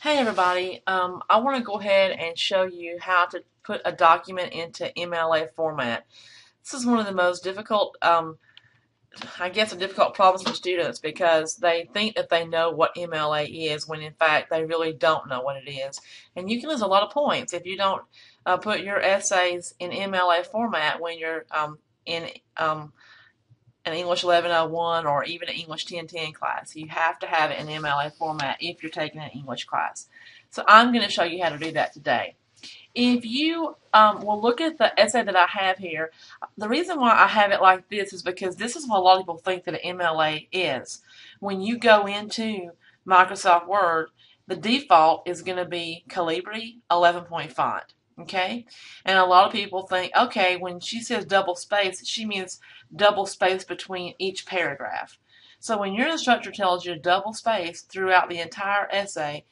Hey everybody, I want to go ahead and show you how to put a document into MLA format. This is one of the most difficult, I guess, difficult problems for students because they think that they know what MLA is when in fact they really don't know what it is. And you can lose a lot of points if you don't put your essays in MLA format when you're in an English 1101 or even an English 1010 class. You have to have it in MLA format if you're taking an English class. So I'm going to show you how to do that today. If you will look at the essay that I have here, the reason why I have it like this is because this is what a lot of people think that an MLA is. When you go into Microsoft Word, the default is going to be Calibri 11 point font. Okay? And a lot of people think, okay, when she says double space, she means double space between each paragraph. So when your instructor tells you double space throughout the entire essay,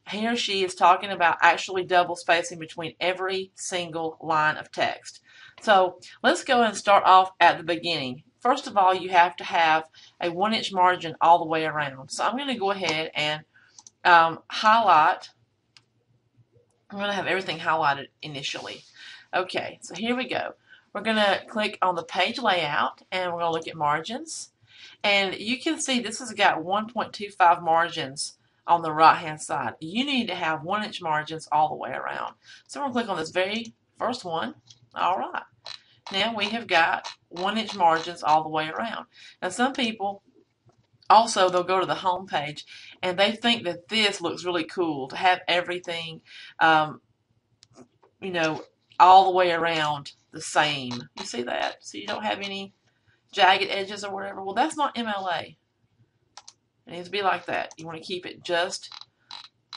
he or she is talking about actually double spacing between every single line of text. So let's go and start off at the beginning. First of all, you have to have a 1-inch margin all the way around. So I'm going to go ahead and highlight. I'm going to have everything highlighted initially. Okay, so here we go. We're going to click on the page layout and we're going to look at margins. And you can see this has got 1.25 margins on the right hand side. You need to have 1-inch margins all the way around. So we're going to click on this very first one. All right. Now we have got 1-inch margins all the way around. Now some people also, they'll go to the home page and they think that this looks really cool to have everything, um, you know, all the way around the same. You see that? So you don't have any jagged edges or whatever. Well, that's not MLA. It needs to be like that. You want to keep it just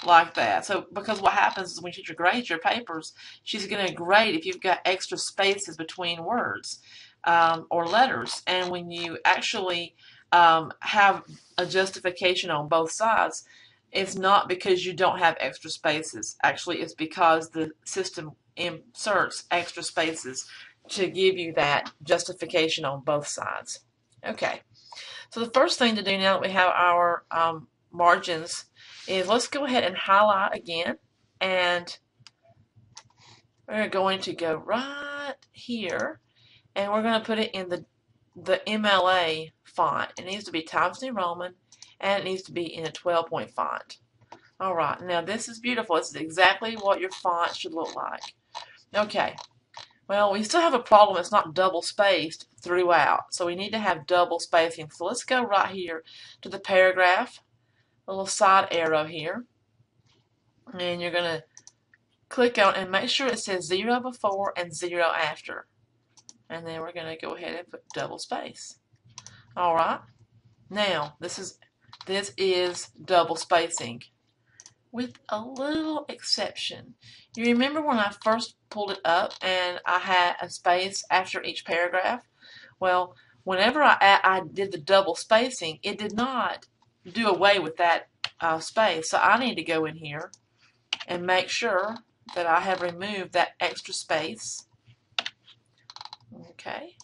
like that. So, because what happens is when your teacher grades your papers, she's going to grade if you've got extra spaces between words or letters. And when you actually have a justification on both sides, it's not because you don't have extra spaces. Actually, it's because the system inserts extra spaces to give you that justification on both sides. Okay. So the first thing to do now that we have our margins is let's go ahead and highlight again, and we're going to go right here and we're going to put it in the MLA font. It needs to be Times New Roman and it needs to be in a 12-point font. Alright, now this is beautiful. This is exactly what your font should look like. Okay. Well, we still have a problem. It's not double spaced throughout, so we need to have double spacing. So let's go right here to the paragraph, a little side arrow here, and you're going to click on and make sure it says 0 before and 0 after. And then we're going to go ahead and put double space. All right. Now, this is double spacing, with a little exception. You remember when I first pulled it up and I had a space after each paragraph? Well, whenever I did the double spacing, it did not do away with that space. So I need to go in here and make sure that I have removed that extra space. Okay.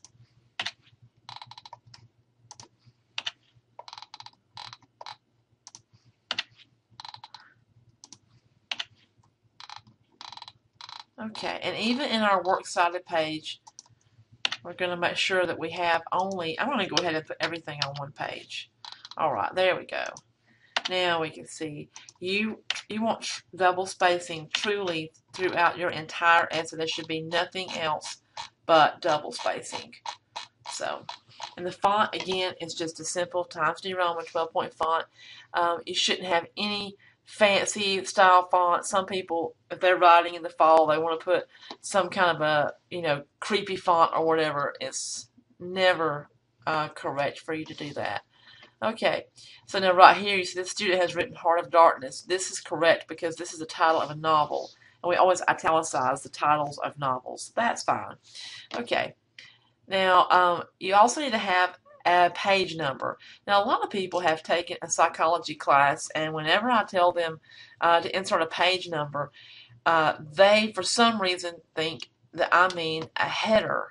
Okay, and even in our works cited page, we're going to make sure that we have only, I'm going to go ahead and put everything on one page. Alright, there we go. Now we can see you want double spacing truly throughout your entire essay. There should be nothing else but double spacing. So, and the font again is just a simple Times New Roman 12-point font. You shouldn't have any fancy style font. Some people, if they're writing in the fall, they want to put some kind of a creepy font or whatever. It's never correct for you to do that. Okay, so now right here you see this student has written Heart of Darkness. This is correct because this is the title of a novel, and we always italicize the titles of novels. That's fine. Okay, now you also need to have a page number. Now a lot of people have taken a psychology class, and whenever I tell them to insert a page number, they for some reason think that I mean a header.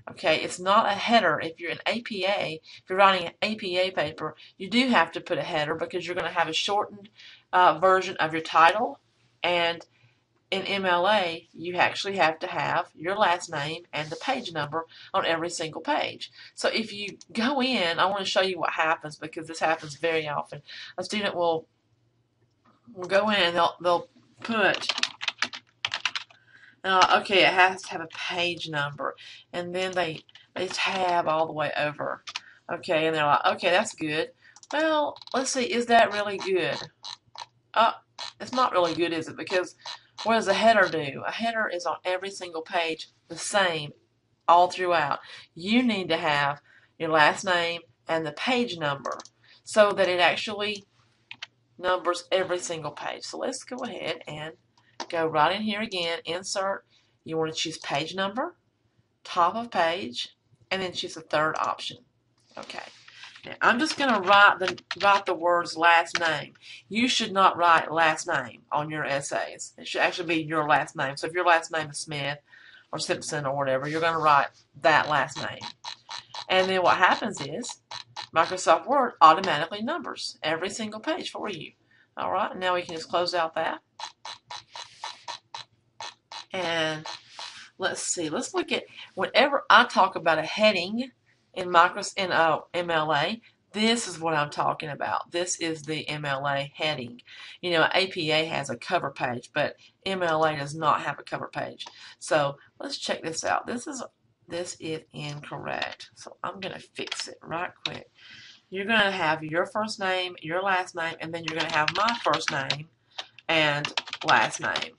Okay, it's not a header. If you're an APA, if you're writing an APA paper, you do have to put a header because you're going to have a shortened version of your title, and in MLA, you actually have to have your last name and the page number on every single page. So if you go in, I want to show you what happens because this happens very often. A student will go in and they'll put, okay, it has to have a page number, and then they tab all the way over. Okay, and they're like, okay, that's good. Well, let's see, is that really good? It's not really good, is it? Because what does a header do? A header is on every single page the same all throughout. You need to have your last name and the page number so that it actually numbers every single page. So let's go ahead and go right in here again, insert. You want to choose page number, top of page, and then choose the third option. Okay. Now, I'm just going to write the words last name. You should not write last name on your essays. It should actually be your last name. So if your last name is Smith or Simpson or whatever, you're going to write that last name. And then what happens is Microsoft Word automatically numbers every single page for you. All right, now we can just close out that. And let's see. Let's look at whenever I talk about a heading in MLA, this is what I'm talking about. This is the MLA heading. You know, APA has a cover page, but MLA does not have a cover page. So let's check this out. This is incorrect. So I'm going to fix it right quick. You're going to have your first name, your last name, and then you're going to have my first name and last name.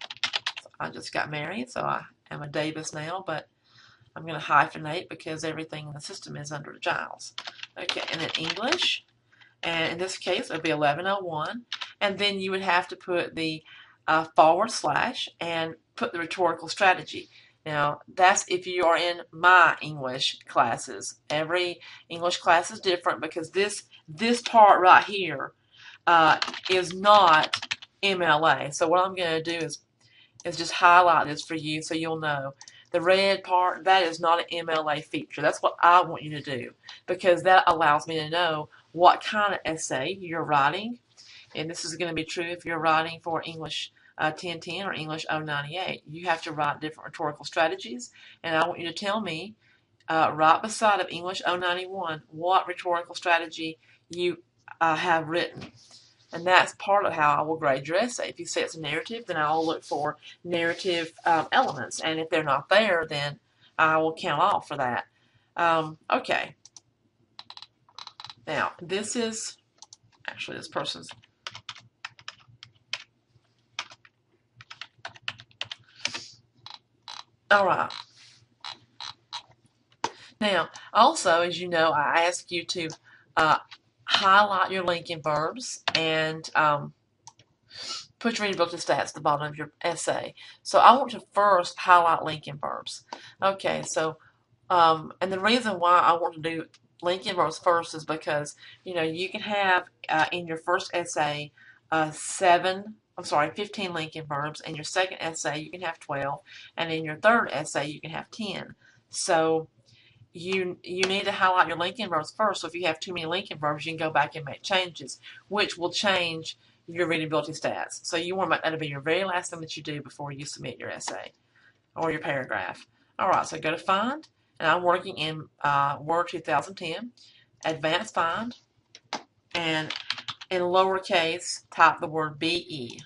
So I just got married, so I am a Davis now, but I'm going to hyphenate because everything in the system is under Giles. Okay, and then English, and in this case it would be 1101, and then you would have to put the / and put the rhetorical strategy. Now, that's if you are in my English classes. Every English class is different because this part right here is not MLA. So what I'm going to do is just highlight this for you so you'll know. The red part, that is not an MLA feature. That's what I want you to do because that allows me to know what kind of essay you're writing. And this is going to be true if you're writing for English 1010 or English 098. You have to write different rhetorical strategies. And I want you to tell me right beside of English 091 what rhetorical strategy you have written. And that's part of how I will grade your essay. If you say it's a narrative, then I will look for narrative elements. And if they're not there, then I will count off for that. Okay. Now, this is actually this person's. All right. Now, also, as you know, I ask you to highlight your linking verbs and put your readability stats at the bottom of your essay. So I want to first highlight linking verbs. Okay, so and the reason why I want to do linking verbs first is because you can have in your first essay 15 linking verbs. In your second essay you can have 12, and in your third essay you can have 10. So you need to highlight your linking verbs first. So if you have too many linking verbs, you can go back and make changes, which will change your readability stats. So you want that to be your very last thing that you do before you submit your essay or your paragraph. All right, so go to Find, and I'm working in Word 2010, Advanced Find, and in lowercase, type the word BE.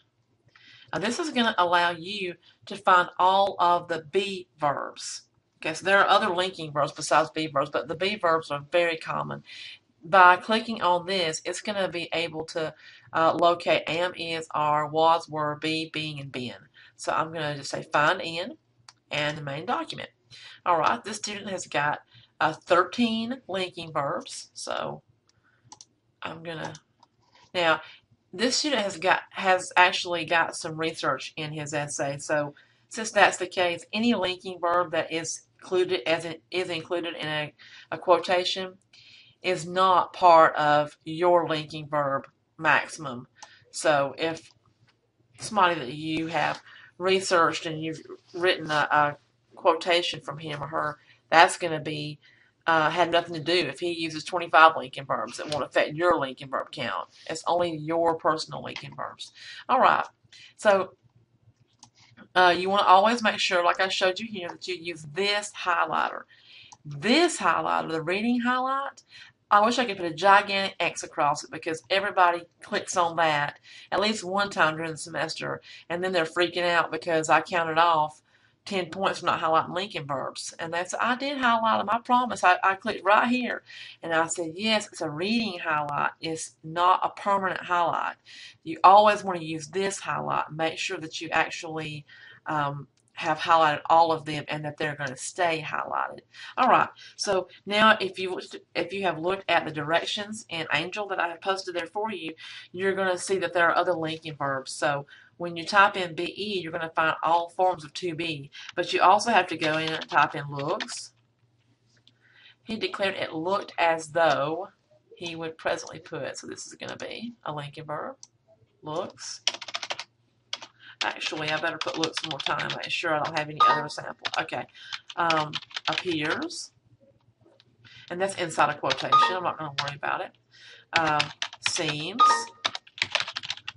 Now this is going to allow you to find all of the be verbs. Okay, so there are other linking verbs besides be verbs, but the be verbs are very common. By clicking on this, it's going to be able to locate am, is, are, was, were, be, being, and been. So I'm going to just say find in and the main document. All right, this student has got 13 linking verbs. So I'm going to, now this student has actually got some research in his essay. So since that's the case, any linking verb that is included in a quotation is not part of your linking verb maximum. So if somebody that you have researched and you've written a quotation from him or her, that's going to be had nothing to do. If he uses 25 linking verbs, it won't affect your linking verb count. It's only your personal linking verbs. All right. So you want to always make sure, like I showed you here, that you use this highlighter. This highlighter, the reading highlight, I wish I could put a gigantic X across it because everybody clicks on that at least one time during the semester, and then they're freaking out because I counted off 10 points for not highlighting linking verbs. And I did highlight them, I promise. I clicked right here and I said, yes, it's a reading highlight. It's not a permanent highlight. You always want to use this highlight. Make sure that you actually have highlighted all of them and that they're going to stay highlighted. All right, so now if you have looked at the directions in Angel that I have posted there for you, you're going to see that there are other linking verbs. So when you type in BE, you're going to find all forms of to be, but you also have to go in and type in looks. He declared it looked as though he would presently put, so this is going to be a linking verb, looks. Actually, I better put looks one more time, make sure I don't have any other sample. Okay. Appears. And that's inside a quotation. I'm not going to worry about it. Seems.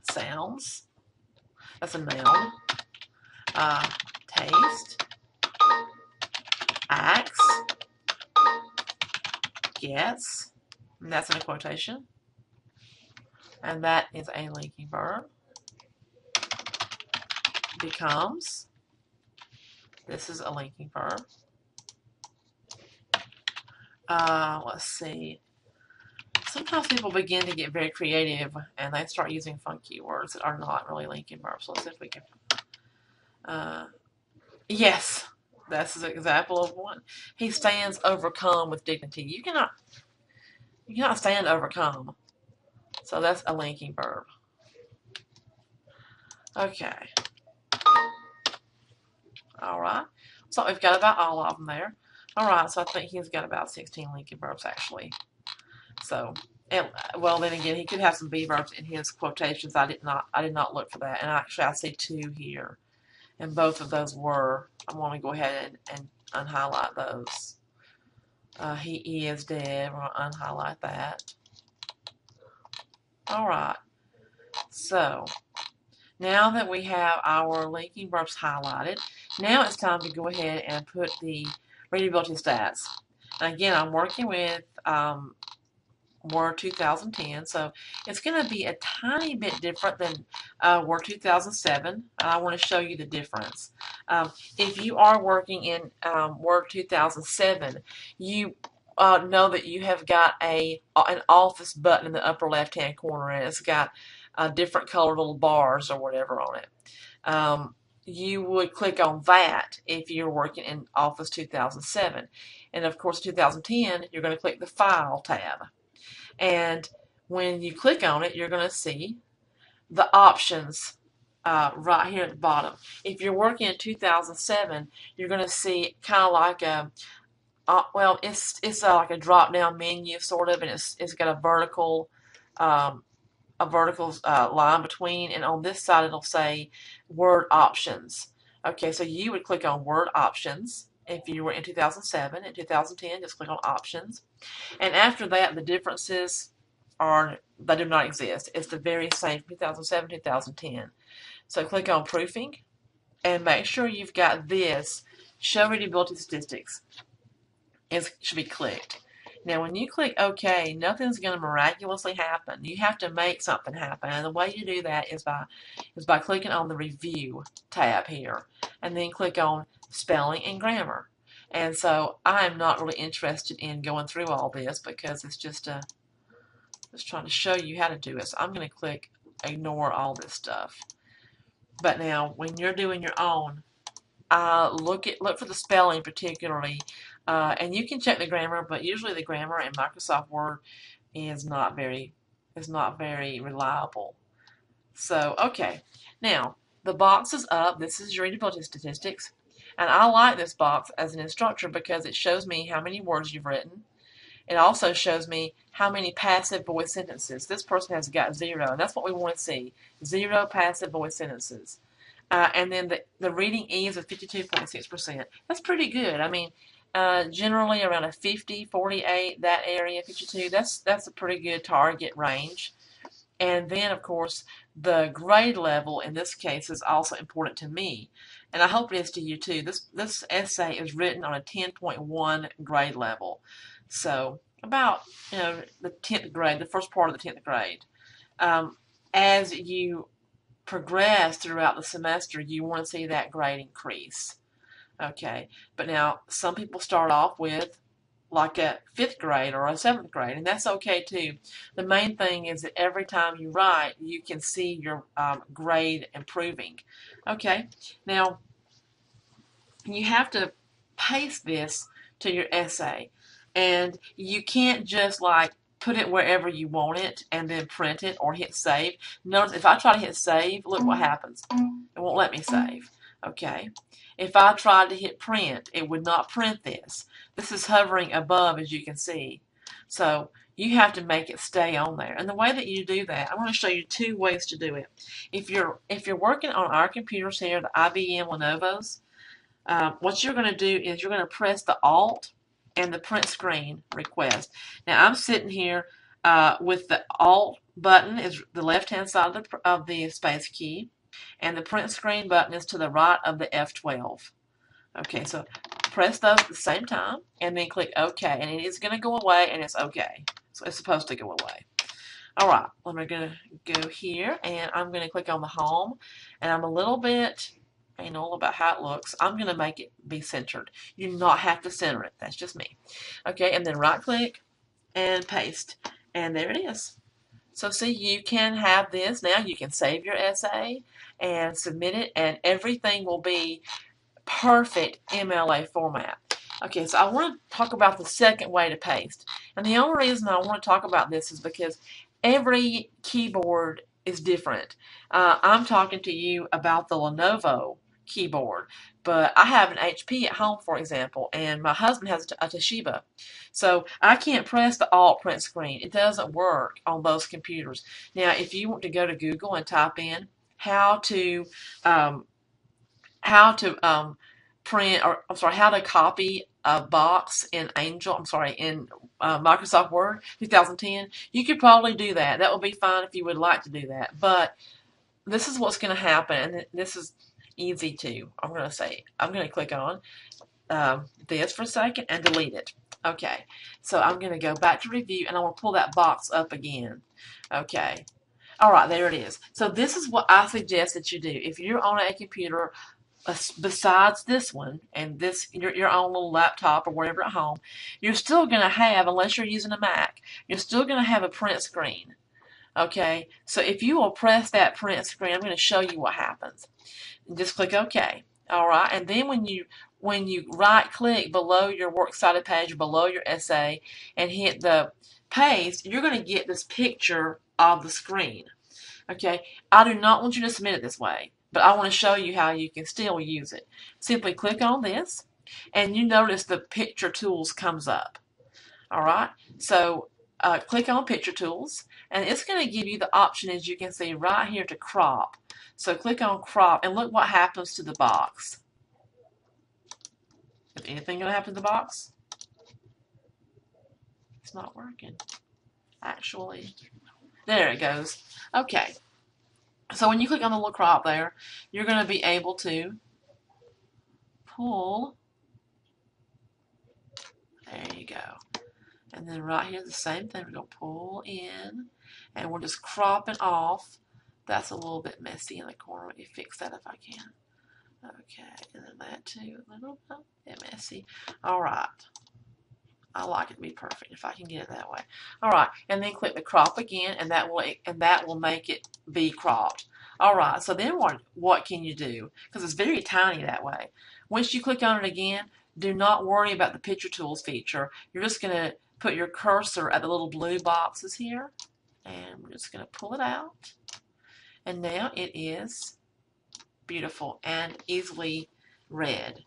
Sounds. That's a noun. Taste. Acts. Gets. And that's in a quotation. And that is a linking verb. Becomes. This is a linking verb. Let's see. Sometimes people begin to get very creative and they start using funky words that are not really linking verbs. So let's see if we can. Yes, that's an example of one. He stands overcome with dignity. You cannot stand overcome. So that's a linking verb. Okay. All right. So we've got about all of them there. All right. So I think he's got about 16 linking verbs actually. So, well, then again, he could have some be verbs in his quotations. I did not look for that, and actually, I see 2 here, and both of those were. I want to go ahead and unhighlight those. He is dead. We're going to unhighlight that. All right. So. Now that we have our linking verbs highlighted, now it's time to go ahead and put the readability stats. And again, I'm working with Word 2010, so it's going to be a tiny bit different than Word 2007. I want to show you the difference. If you are working in Word 2007, you know that you have got an office button in the upper left-hand corner, and it's got different colored little bars or whatever on it. You would click on that if you're working in Office 2007. And of course, 2010, you're going to click the File tab. And when you click on it, you're going to see the options right here at the bottom. If you're working in 2007, you're going to see kind of like a well, it's like a drop-down menu sort of, and it's got a vertical line between, and on this side it'll say Word Options. Okay, so you would click on Word Options if you were in 2007. In 2010, just click on Options, and after that, the differences they do not exist. It's the very same 2007, 2010. So click on Proofing, and make sure you've got this Show Readability Statistics. It should be clicked. Now, when you click OK, nothing's going to miraculously happen. You have to make something happen, and the way you do that is by clicking on the Review tab here, and then click on Spelling and Grammar. And so I am not really interested in going through all this because it's just trying to show you how to do it. So I'm going to click Ignore all this stuff. But now, when you're doing your own, look for the spelling particularly. And you can check the grammar, but usually the grammar in Microsoft Word is not very reliable. So, okay. Now, the box is up. This is your readability statistics. And I like this box as an instructor because it shows me how many words you've written. It also shows me how many passive voice sentences. This person has got 0, and that's what we want to see. 0 passive voice sentences. And then the reading ease of 52.6%. That's pretty good. I mean, Generally around a 50, 48, that area, 52, that's a pretty good target range. And then, of course, the grade level in this case is also important to me. And I hope it is to you too. This essay is written on a 10.1 grade level. So about, the 10th grade, the first part of the 10th grade. As you progress throughout the semester, you want to see that grade increase. Okay, but now some people start off with like a 5th grade or a 7th grade, and that's okay too. The main thing is that every time you write, you can see your grade improving. Okay, now you have to paste this to your essay, and you can't just like put it wherever you want it and then print it or hit save. Notice if I try to hit save, look what happens. It won't let me save. Okay. If I tried to hit print, it would not print this. This is hovering above, as you can see. So you have to make it stay on there. And the way that you do that, I'm going to show you 2 ways to do it. If you're working on our computers here, the IBM Lenovo's, what you're going to do is you're going to press the Alt and the print screen request. Now I'm sitting here with the Alt button is the left-hand side of the space key, and the print screen button is to the right of the F12. Okay, so press those at the same time, and then click OK, and it is going to go away, and it's okay. So it's supposed to go away. All right, I'm going to go here, and I'm going to click on the home, and I'm a little bit anal about how it looks. I'm going to make it be centered. You do not have to center it. That's just me. Okay, and then right click and paste, and there it is. So see, you can have this. Now you can save your essay and submit it, and everything will be perfect MLA format. Okay, so I want to talk about the second way to paste. And the only reason I want to talk about this is because every keyboard is different. I'm talking to you about the Lenovo keyboard, but I have an HP at home, for example, and my husband has a Toshiba. So I can't press the Alt print screen. It doesn't work on those computers. Now, if you want to go to Google and type in how to print, or I'm sorry, how to copy a box in Microsoft Word 2010, you could probably do that. That would be fine if you would like to do that. But this is what's going to happen, and this is easy too. I'm going to click on this for a second and delete it. Okay, so I'm going to go back to review, and I want to pull that box up again. Okay, all right, there it is. So this is what I suggest that you do. If you're on a computer besides this one and your own little laptop or whatever at home, you're still going to have, unless you're using a Mac, you're still going to have a print screen. Okay, so if you will press that print screen, I'm going to show you what happens. Just click OK. All right, and then when you right click below your works cited page, below your essay, and hit the paste, you're going to get this picture of the screen. Okay, I do not want you to submit it this way, but I want to show you how you can still use it. Simply click on this, and you notice the picture tools comes up. All right, so click on picture tools, and it's going to give you the option, as you can see right here, to crop. So click on crop, and look what happens to the box. Is anything going to happen to the box? It's not working. Actually, there it goes. Okay. So when you click on the little crop there, you're going to be able to pull. There you go. And then right here, the same thing. We're going to pull in, and we're just cropping off. That's a little bit messy in the corner. Let me fix that if I can. Okay, and then that too, a little bit messy. All right. I like it to be perfect if I can get it that way. All right, and then click the crop again, and that will make it be cropped. All right, so then what can you do? Because it's very tiny that way. Once you click on it again, do not worry about the picture tools feature. You're just going to put your cursor at the little blue boxes here, and we're just going to pull it out. And now it is beautiful and easily read.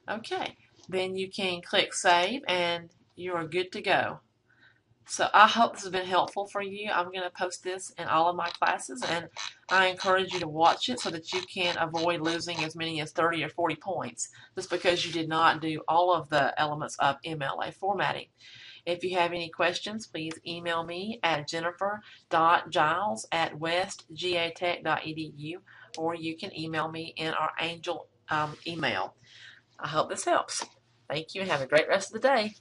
Okay, then you can click save, and you are good to go. So I hope this has been helpful for you. I'm going to post this in all of my classes, and I encourage you to watch it so that you can avoid losing as many as 30 or 40 points just because you did not do all of the elements of MLA formatting. If you have any questions, please email me at jennifer.giles@westgatech.edu, or you can email me in our Angel email. I hope this helps. Thank you and have a great rest of the day.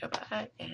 Go back and